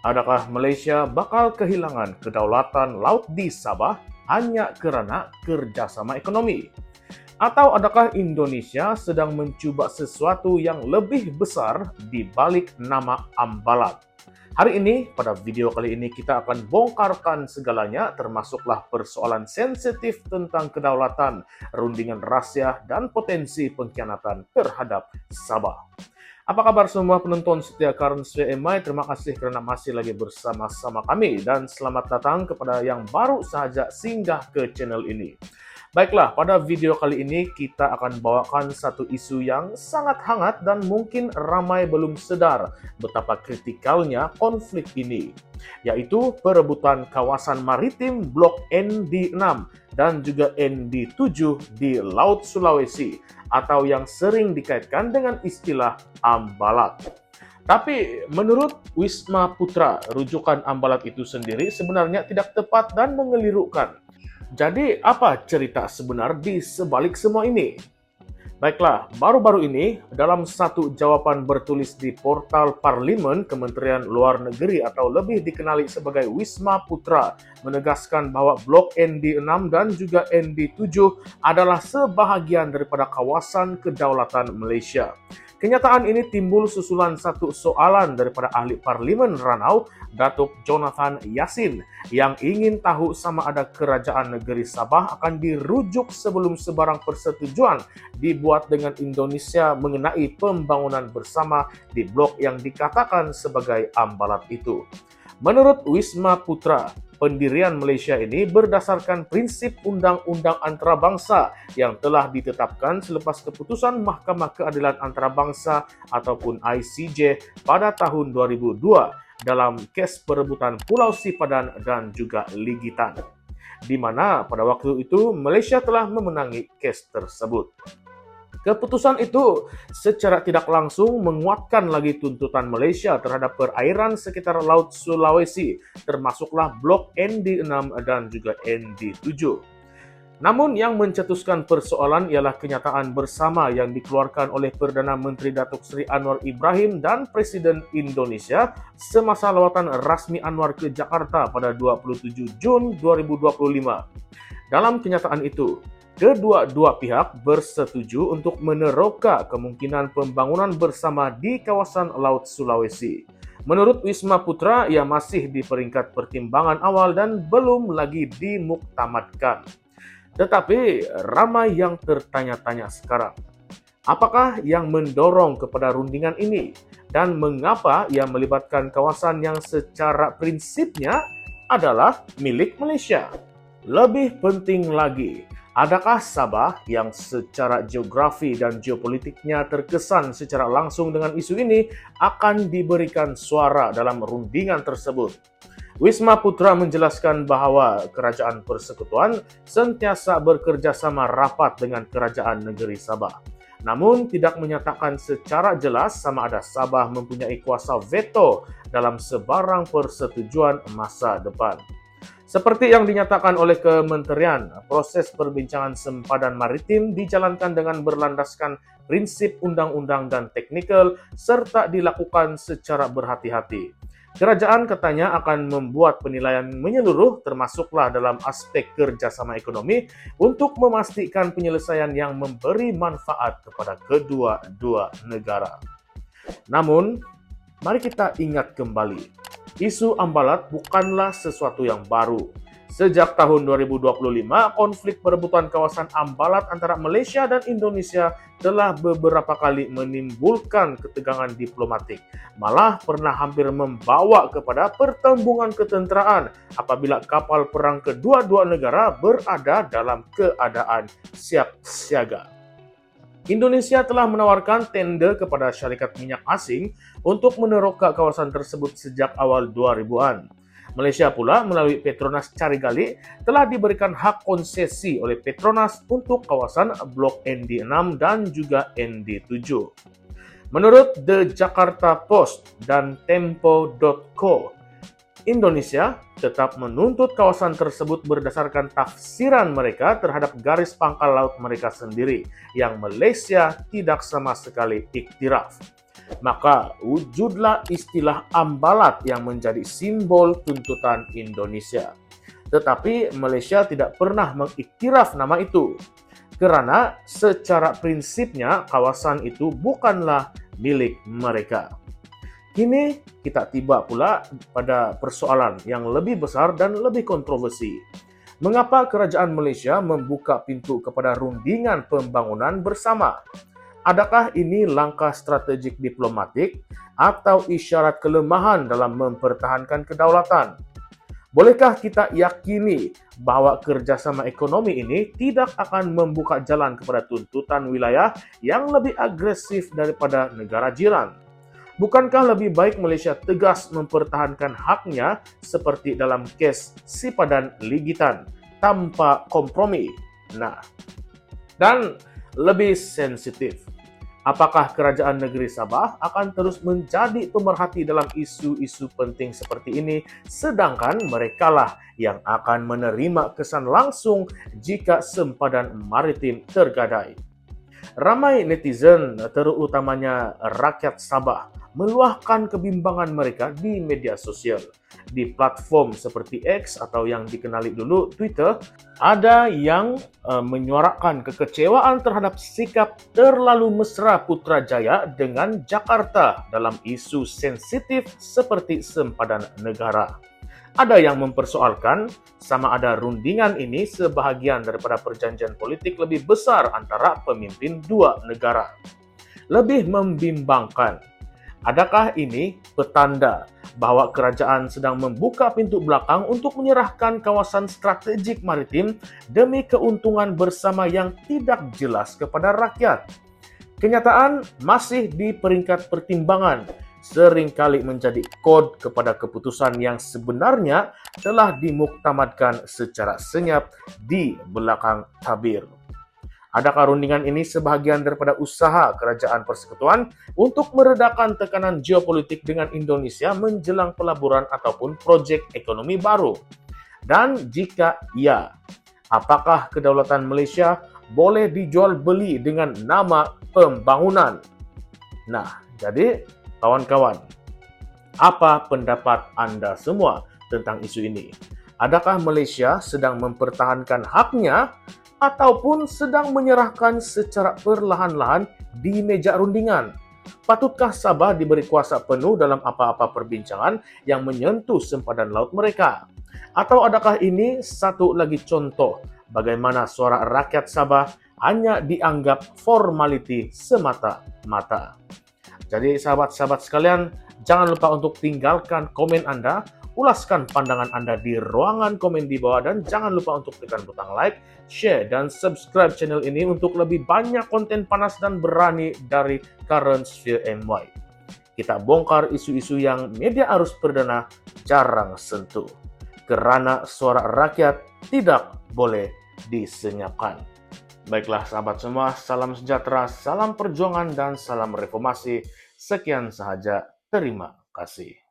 Adakah Malaysia bakal kehilangan kedaulatan laut di Sabah hanya karena kerjasama ekonomi? Atau adakah Indonesia sedang mencuba sesuatu yang lebih besar di balik nama Ambalat? Hari ini, pada video kali ini kita akan bongkarkan segalanya, termasuklah persoalan sensitif tentang kedaulatan, rundingan rahasia, dan potensi pengkhianatan terhadap Sabah. Apa kabar semua penonton setia Currents VMI? Terima kasih karena masih lagi bersama-sama kami dan selamat datang kepada yang baru saja singgah ke channel ini. Baiklah, pada video kali ini kita akan bawakan satu isu yang sangat hangat dan mungkin ramai belum sadar betapa kritikalnya konflik ini, yaitu perebutan kawasan maritim Blok ND6 dan juga ND7 di Laut Sulawesi, atau yang sering dikaitkan dengan istilah Ambalat. Tapi menurut Wisma Putra, rujukan Ambalat itu sendiri sebenarnya tidak tepat dan mengelirukan. Jadi apa cerita sebenar di sebalik semua ini? Baiklah, baru-baru ini dalam satu jawaban bertulis di portal Parlimen Kementerian Luar Negeri atau lebih dikenali sebagai Wisma Putra menegaskan bahwa Blok ND6 dan juga ND7 adalah sebahagian daripada kawasan kedaulatan Malaysia. Kenyataan ini timbul susulan satu soalan daripada ahli Parlimen Ranau, Datuk Jonathan Yassin, yang ingin tahu sama ada kerajaan negeri Sabah akan dirujuk sebelum sebarang persetujuan dibuat dengan Indonesia mengenai pembangunan bersama di blok yang dikatakan sebagai Ambalat itu. Menurut Wisma Putra, pendirian Malaysia ini berdasarkan prinsip undang-undang antarabangsa yang telah ditetapkan selepas keputusan Mahkamah Keadilan Antarabangsa ataupun ICJ pada tahun 2002 dalam kes perebutan Pulau Sipadan dan juga Ligitan, di mana pada waktu itu Malaysia telah memenangi kes tersebut. Keputusan itu secara tidak langsung menguatkan lagi tuntutan Malaysia terhadap perairan sekitar Laut Sulawesi, termasuklah Blok ND6 dan juga ND7. Namun yang mencetuskan persoalan ialah kenyataan bersama yang dikeluarkan oleh Perdana Menteri Datuk Seri Anwar Ibrahim dan Presiden Indonesia semasa lawatan rasmi Anwar ke Jakarta pada 27 Jun 2025. Dalam kenyataan itu, kedua-dua pihak bersetuju untuk meneroka kemungkinan pembangunan bersama di kawasan Laut Sulawesi. Menurut Wisma Putra, ia masih di peringkat pertimbangan awal dan belum lagi dimuktamadkan. Tetapi ramai yang tertanya-tanya sekarang, apakah yang mendorong kepada rundingan ini dan mengapa ia melibatkan kawasan yang secara prinsipnya adalah milik Malaysia? Lebih penting lagi, adakah Sabah yang secara geografi dan geopolitiknya terkesan secara langsung dengan isu ini akan diberikan suara dalam rundingan tersebut? Wisma Putra menjelaskan bahwa Kerajaan Persekutuan sentiasa bekerja sama rapat dengan Kerajaan Negeri Sabah. Namun tidak menyatakan secara jelas sama ada Sabah mempunyai kuasa veto dalam sebarang persetujuan masa depan. Seperti yang dinyatakan oleh Kementerian, proses perbincangan sempadan maritim dijalankan dengan berlandaskan prinsip undang-undang dan teknikal serta dilakukan secara berhati-hati. Kerajaan katanya akan membuat penilaian menyeluruh termasuklah dalam aspek kerjasama ekonomi untuk memastikan penyelesaian yang memberi manfaat kepada kedua-dua negara. Namun, mari kita ingat kembali, isu Ambalat bukanlah sesuatu yang baru. Sejak tahun 2025, konflik perebutan kawasan Ambalat antara Malaysia dan Indonesia telah beberapa kali menimbulkan ketegangan diplomatik. Malah pernah hampir membawa kepada pertembungan ketenteraan apabila kapal perang kedua-dua negara berada dalam keadaan siap siaga. Indonesia telah menawarkan tender kepada syarikat minyak asing untuk meneroka kawasan tersebut sejak awal 2000-an. Malaysia pula melalui Petronas Carigali telah diberikan hak konsesi oleh Petronas untuk kawasan Blok ND6 dan juga ND7. Menurut The Jakarta Post dan Tempo.co, Indonesia tetap menuntut kawasan tersebut berdasarkan tafsiran mereka terhadap garis pangkal laut mereka sendiri yang Malaysia tidak sama sekali iktiraf. maka wujudlah istilah ambalat yang menjadi simbol tuntutan Indonesia. Tetapi Malaysia tidak pernah mengiktiraf nama itu, karena secara prinsipnya kawasan itu bukanlah milik mereka. Kini kita tiba pula pada persoalan yang lebih besar dan lebih kontroversi. Mengapa kerajaan Malaysia membuka pintu kepada rundingan pembangunan bersama? Adakah ini langkah strategik diplomatik atau isyarat kelemahan dalam mempertahankan kedaulatan? Bolehkah kita yakini bahwa kerjasama ekonomi ini tidak akan membuka jalan kepada tuntutan wilayah yang lebih agresif daripada negara jiran? Bukankah lebih baik Malaysia tegas mempertahankan haknya seperti dalam kes Sipadan Ligitan tanpa kompromi? Nah, dan lebih sensitif, apakah kerajaan negeri Sabah akan terus menjadi pemerhati dalam isu-isu penting seperti ini, sedangkan merekalah yang akan menerima kesan langsung jika sempadan maritim tergadai? Ramai netizen, terutamanya rakyat Sabah, meluahkan kebimbangan mereka di media sosial. Di platform seperti X atau yang dikenali dulu Twitter, ada yang menyuarakan kekecewaan terhadap sikap terlalu mesra Putrajaya dengan Jakarta dalam isu sensitif seperti sempadan negara. Ada yang mempersoalkan sama ada rundingan ini sebahagian daripada perjanjian politik lebih besar antara pemimpin dua negara. Lebih membimbangkan, adakah ini petanda bahwa kerajaan sedang membuka pintu belakang untuk menyerahkan kawasan strategik maritim demi keuntungan bersama yang tidak jelas kepada rakyat? Kenyataan masih di peringkat pertimbangan, seringkali menjadi kod kepada keputusan yang sebenarnya telah dimuktamadkan secara senyap di belakang tabir. Adakah rundingan ini sebahagian daripada usaha kerajaan persekutuan untuk meredakan tekanan geopolitik dengan Indonesia menjelang pelaburan ataupun proyek ekonomi baru? Dan jika iya, apakah kedaulatan Malaysia boleh dijual beli dengan nama pembangunan? Nah, jadi kawan-kawan, apa pendapat Anda semua tentang isu ini? Adakah Malaysia sedang mempertahankan haknya ataupun sedang menyerahkan secara perlahan-lahan di meja rundingan? Patutkah Sabah diberi kuasa penuh dalam apa-apa perbincangan yang menyentuh sempadan laut mereka? Atau adakah ini satu lagi contoh bagaimana suara rakyat Sabah hanya dianggap formality semata-mata? Jadi sahabat-sahabat sekalian, jangan lupa untuk tinggalkan komen Anda, ulaskan pandangan Anda di ruangan komen di bawah, dan jangan lupa untuk tekan butang like, share, dan subscribe channel ini untuk lebih banyak konten panas dan berani dari Current Sphere MY. Kita bongkar isu-isu yang media arus perdana jarang sentuh, karena suara rakyat tidak boleh disenyapkan. Baiklah sahabat semua, salam sejahtera, salam perjuangan, dan salam reformasi. Sekian sahaja, terima kasih.